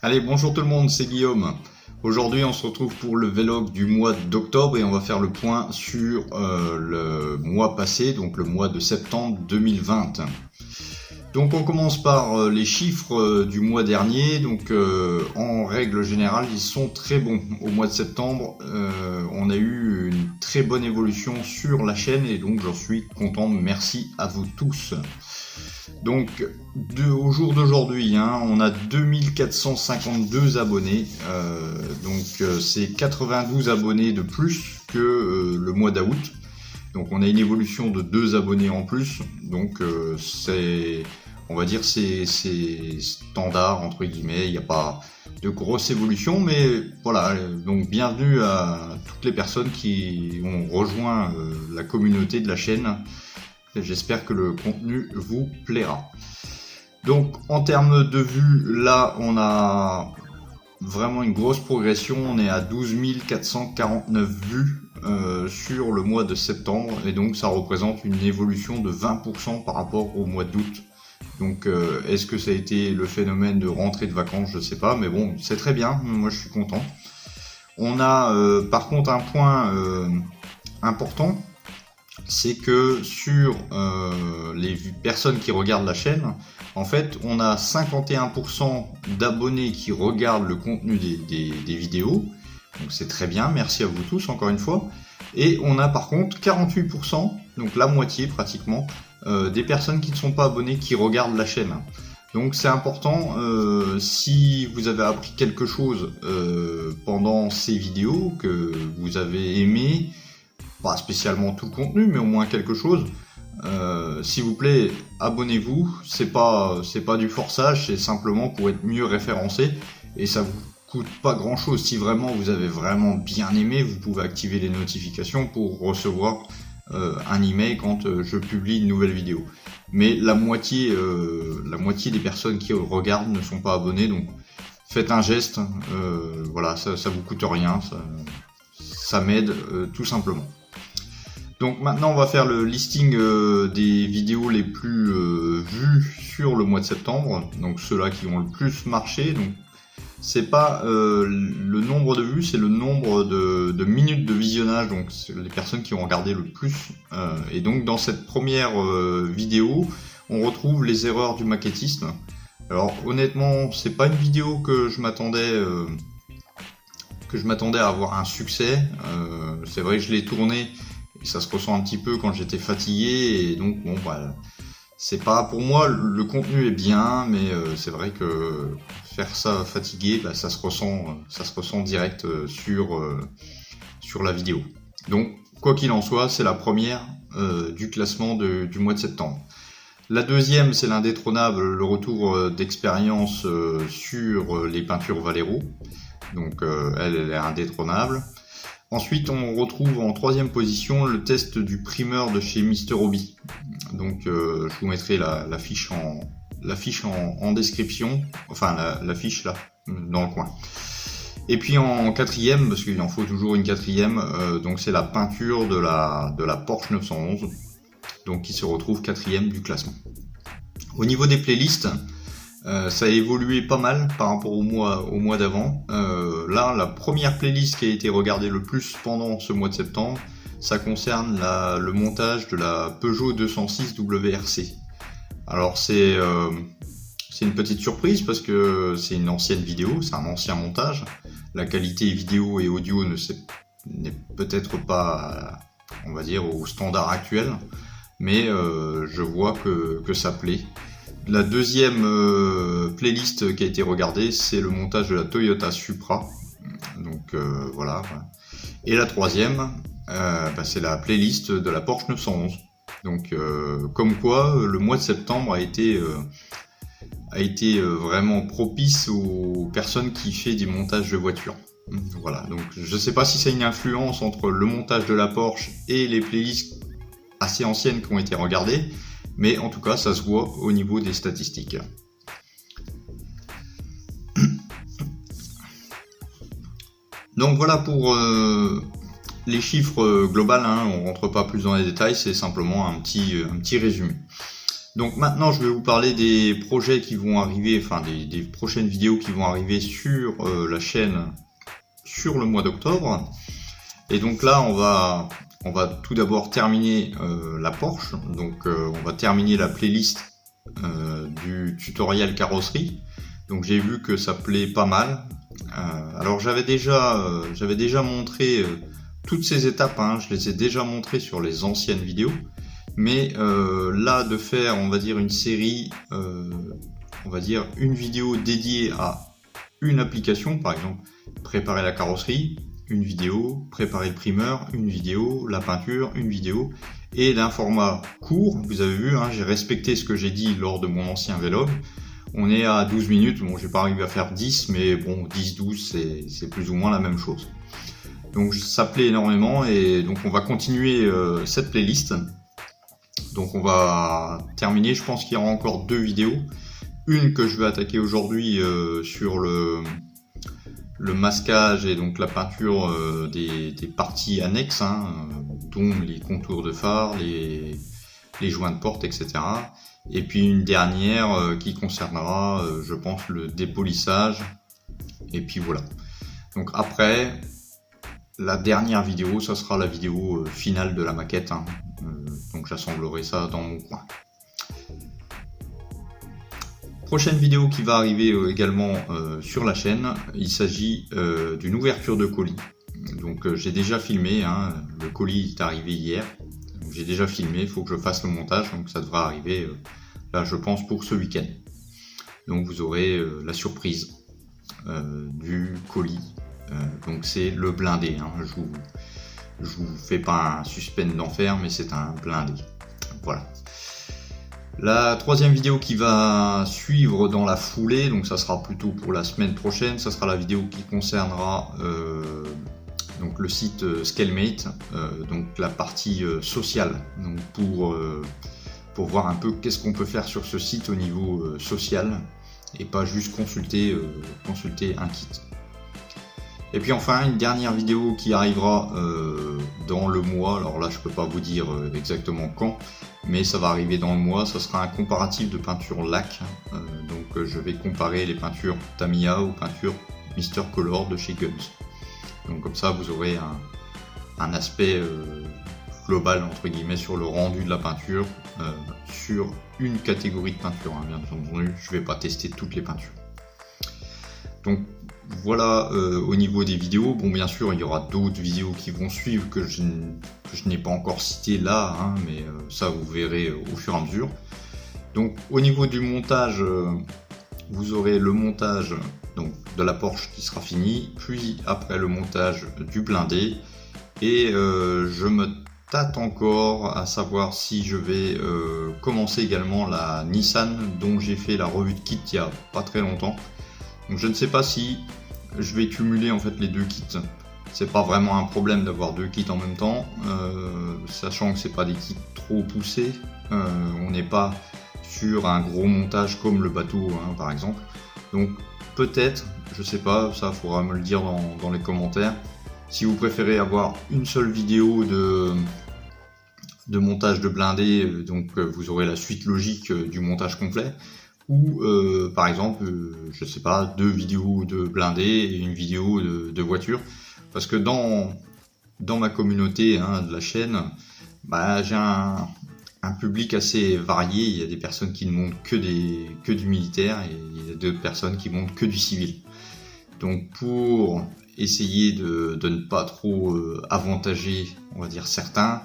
Allez, bonjour tout le monde, c'est Guillaume. Aujourd'hui, on se retrouve pour le vlog du mois d'octobre et on va faire le point sur le mois passé, donc le mois de septembre 2020. Donc on commence par les chiffres du mois dernier. Donc en règle générale, ils sont très bons. Au mois de septembre, on a eu une très bonne évolution sur la chaîne et donc j'en suis content. Merci à vous tous. Donc au jour d'aujourd'hui, on a 2452 abonnés, c'est 92 abonnés de plus que le mois d'août. Donc on a une évolution de 2 abonnés en plus, donc on va dire c'est standard entre guillemets, il n'y a pas de grosse évolution, mais voilà, donc bienvenue à toutes les personnes qui ont rejoint la communauté de la chaîne. J'espère que le contenu vous plaira. Donc en termes de vues, là on a vraiment une grosse progression, on est à 12 449 vues sur le mois de septembre et donc ça représente une évolution de 20% par rapport au mois d'août. Donc est-ce que ça a été le phénomène de rentrée de vacances, je sais pas, mais bon, c'est très bien, moi je suis content. On a par contre un point important, c'est que sur les personnes qui regardent la chaîne, en fait, on a 51% d'abonnés qui regardent le contenu des vidéos. Donc c'est très bien, merci à vous tous encore une fois. Et on a par contre 48%, donc la moitié pratiquement, des personnes qui ne sont pas abonnées qui regardent la chaîne. Donc c'est important, si vous avez appris quelque chose pendant ces vidéos, que vous avez aimé, pas spécialement tout le contenu, mais au moins quelque chose, s'il vous plaît, abonnez-vous. C'est pas du forçage, c'est simplement pour être mieux référencé et ça vous coûte pas grand chose. Si vraiment vous avez vraiment bien aimé, vous pouvez activer les notifications pour recevoir un email quand je publie une nouvelle vidéo. Mais la moitié des personnes qui regardent ne sont pas abonnées, donc faites un geste, voilà, ça vous coûte rien, ça m'aide tout simplement. Donc maintenant on va faire le listing des vidéos les plus vues sur le mois de septembre, donc ceux-là qui ont le plus marché. Donc c'est pas le nombre de vues, c'est le nombre de minutes de visionnage, donc c'est les personnes qui ont regardé le plus. Et donc dans cette première vidéo, on retrouve les erreurs du maquettiste. Alors honnêtement, c'est pas une vidéo que je m'attendais à avoir un succès. C'est vrai que je l'ai tournée. Et ça se ressent un petit peu quand j'étais fatigué et donc bon bah c'est pas pour moi, le contenu est bien, mais c'est vrai que faire ça fatigué, bah, ça se ressent direct sur la vidéo. Donc quoi qu'il en soit, c'est la première du classement du mois de septembre. La deuxième, c'est l'indétrônable, le retour d'expérience sur les peintures Valero. Donc elle est indétrônable. Ensuite, on retrouve en troisième position le test du primeur de chez Mr Hobby. Donc, je vous mettrai la fiche en description, enfin la fiche là, dans le coin. Et puis en quatrième, parce qu'il en faut toujours une quatrième, donc c'est la peinture de la Porsche 911, donc qui se retrouve quatrième du classement. Au niveau des playlists, ça a évolué pas mal par rapport au mois d'avant. Là, la première playlist qui a été regardée le plus pendant ce mois de septembre, ça concerne le montage de la Peugeot 206 WRC. Alors c'est une petite surprise parce que c'est une ancienne vidéo, c'est un ancien montage. La qualité vidéo et audio n'est peut-être pas, on va dire, au standard actuel, mais je vois que ça plaît. La deuxième playlist qui a été regardée, c'est le montage de la Toyota Supra. Donc voilà. Et la troisième, c'est la playlist de la Porsche 911. Donc comme quoi, le mois de septembre a été vraiment propice aux personnes qui font des montages de voitures. Voilà. Donc je ne sais pas si c'est une influence entre le montage de la Porsche et les playlists assez anciennes qui ont été regardées. Mais en tout cas, ça se voit au niveau des statistiques. Donc voilà pour les chiffres globaux, on rentre pas plus dans les détails, c'est simplement un petit résumé. Donc maintenant je vais vous parler des projets qui vont arriver, enfin des prochaines vidéos qui vont arriver sur la chaîne sur le mois d'octobre. Et donc là on va tout d'abord terminer la Porsche, donc on va terminer la playlist du tutoriel carrosserie. Donc j'ai vu que ça plaît pas mal. Alors j'avais déjà montré toutes ces étapes, hein, je les ai déjà montrées sur les anciennes vidéos. Mais là, de faire, on va dire, une série, on va dire une vidéo dédiée à une application, par exemple, préparer la carrosserie, une vidéo, préparer le primeur, une vidéo, la peinture, une vidéo, et d'un format court, vous avez vu, hein, j'ai respecté ce que j'ai dit lors de mon ancien vlog. On est à 12 minutes, bon, j'ai pas arrivé à faire 10, mais bon, 10-12, c'est plus ou moins la même chose. Donc ça plaît énormément, et donc on va continuer cette playlist. Donc on va terminer, je pense qu'il y aura encore 2 vidéos. Une que je vais attaquer aujourd'hui sur le masquage et donc la peinture des parties annexes, hein, dont les contours de phare, les joints de porte, etc. Et puis une dernière qui concernera, je pense, le dépolissage. Et puis voilà. Donc après, la dernière vidéo, ça sera la vidéo finale de la maquette, hein. Donc j'assemblerai ça dans mon coin. Prochaine vidéo qui va arriver également sur la chaîne, il s'agit d'une ouverture de colis. Donc j'ai déjà filmé, hein, le colis est arrivé hier. J'ai déjà filmé, il faut que je fasse le montage, donc ça devra arriver là je pense pour ce week-end. Donc vous aurez la surprise du colis. Donc c'est le blindé, hein. Je vous fais pas un suspense d'enfer, mais c'est un blindé. Voilà. La troisième vidéo qui va suivre dans la foulée, donc ça sera plutôt pour la semaine prochaine, ça sera la vidéo qui concernera donc le site Scalmate, donc la partie sociale, donc pour voir un peu qu'est-ce qu'on peut faire sur ce site au niveau social et pas juste consulter un kit. Et puis enfin une dernière vidéo qui arrivera dans le mois, alors là je peux pas vous dire exactement quand, mais ça va arriver dans le mois, ça sera un comparatif de peinture lac, donc je vais comparer les peintures Tamiya aux peintures Mr Color de chez Guns. Donc comme ça vous aurez un aspect global entre guillemets sur le rendu de la peinture, sur une catégorie de peinture, hein, bien entendu, je vais pas tester toutes les peintures. Donc voilà au niveau des vidéos. Bon, bien sûr il y aura d'autres vidéos qui vont suivre que je n'ai pas encore citées là, hein, mais ça vous verrez au fur et à mesure. Donc au niveau du montage, vous aurez le montage donc, de la Porsche qui sera fini, puis après le montage du blindé, et je me tâte encore à savoir si je vais commencer également la Nissan dont j'ai fait la revue de kit il y a pas très longtemps. Donc je ne sais pas si je vais cumuler en fait les 2 kits. C'est pas vraiment un problème d'avoir 2 kits en même temps, sachant que c'est pas des kits trop poussés. On n'est pas sur un gros montage comme le bateau, hein, par exemple. Donc peut-être, je sais pas, ça faudra me le dire dans les commentaires. Si vous préférez avoir une seule vidéo de montage de blindé, donc vous aurez la suite logique du montage complet. Ou par exemple, je sais pas, 2 vidéos de blindé et une vidéo de voiture, parce que dans ma communauté, hein, de la chaîne, bah, j'ai un public assez varié. Il y a des personnes qui ne montent que du militaire et il y a d'autres personnes qui montent que du civil. Donc pour essayer de ne pas trop avantager, on va dire certains,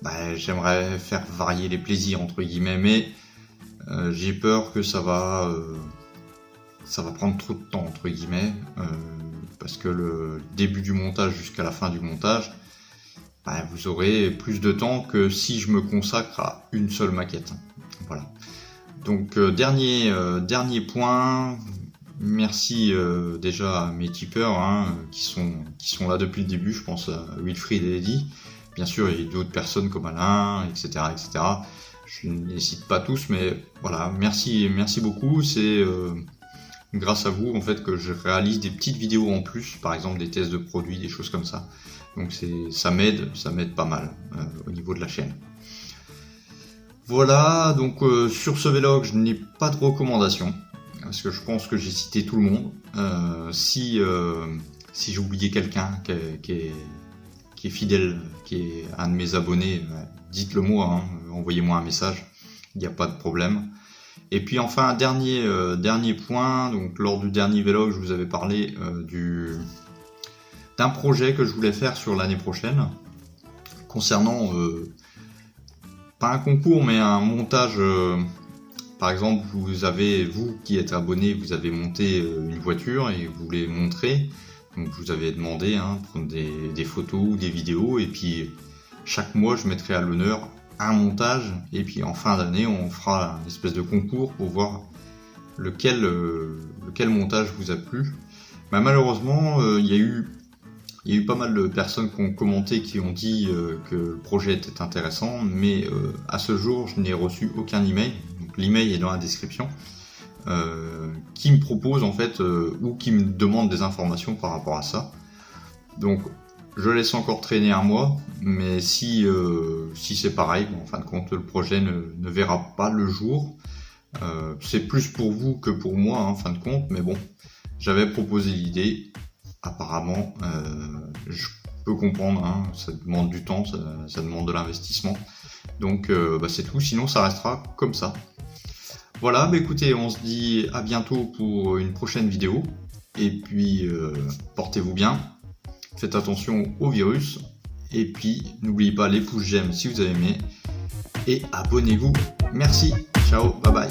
bah, j'aimerais faire varier les plaisirs entre guillemets, mais j'ai peur que ça va prendre trop de temps entre guillemets, parce que le début du montage jusqu'à la fin du montage, bah, vous aurez plus de temps que si je me consacre à une seule maquette. Voilà. Donc dernier point, merci déjà à mes tipeurs, hein, qui sont là depuis le début, je pense à Wilfried et Eddy. Bien sûr il y a d'autres personnes comme Alain, etc. Je ne les cite pas tous, mais voilà, merci beaucoup. C'est grâce à vous en fait que je réalise des petites vidéos en plus, par exemple des tests de produits, des choses comme ça. Donc ça m'aide pas mal au niveau de la chaîne. Voilà, donc sur ce vlog, je n'ai pas de recommandations, parce que je pense que j'ai cité tout le monde. Si j'ai oublié quelqu'un qui est fidèle, qui est un de mes abonnés, dites-le moi, hein, envoyez-moi un message, il n'y a pas de problème. Et puis enfin, un dernier point, donc lors du dernier vlog, je vous avais parlé d'un projet que je voulais faire sur l'année prochaine, concernant pas un concours, mais un montage. Par exemple, vous qui êtes abonné, vous avez monté une voiture et vous voulez montrer. Donc je vous avais demandé prendre des photos ou des vidéos, et puis chaque mois je mettrai à l'honneur un montage, et puis en fin d'année on fera une espèce de concours pour voir lequel montage vous a plu. Mais malheureusement, il y a eu pas mal de personnes qui ont commenté, qui ont dit que le projet était intéressant, mais à ce jour je n'ai reçu aucun email. Donc l'email est dans la description, qui me propose en fait ou qui me demande des informations par rapport à ça. Donc je laisse encore traîner un mois, mais si c'est pareil, en fin de compte le projet ne verra pas le jour. C'est plus pour vous que pour moi, en fin de compte, mais bon, j'avais proposé l'idée. Apparemment, je peux comprendre, ça demande du temps, ça demande de l'investissement. Donc c'est tout, sinon ça restera comme ça. Voilà, écoutez, on se dit à bientôt pour une prochaine vidéo. Et puis, portez-vous bien, faites attention au virus. Et puis, n'oubliez pas les pouces j'aime si vous avez aimé. Et abonnez-vous. Merci, ciao, bye bye.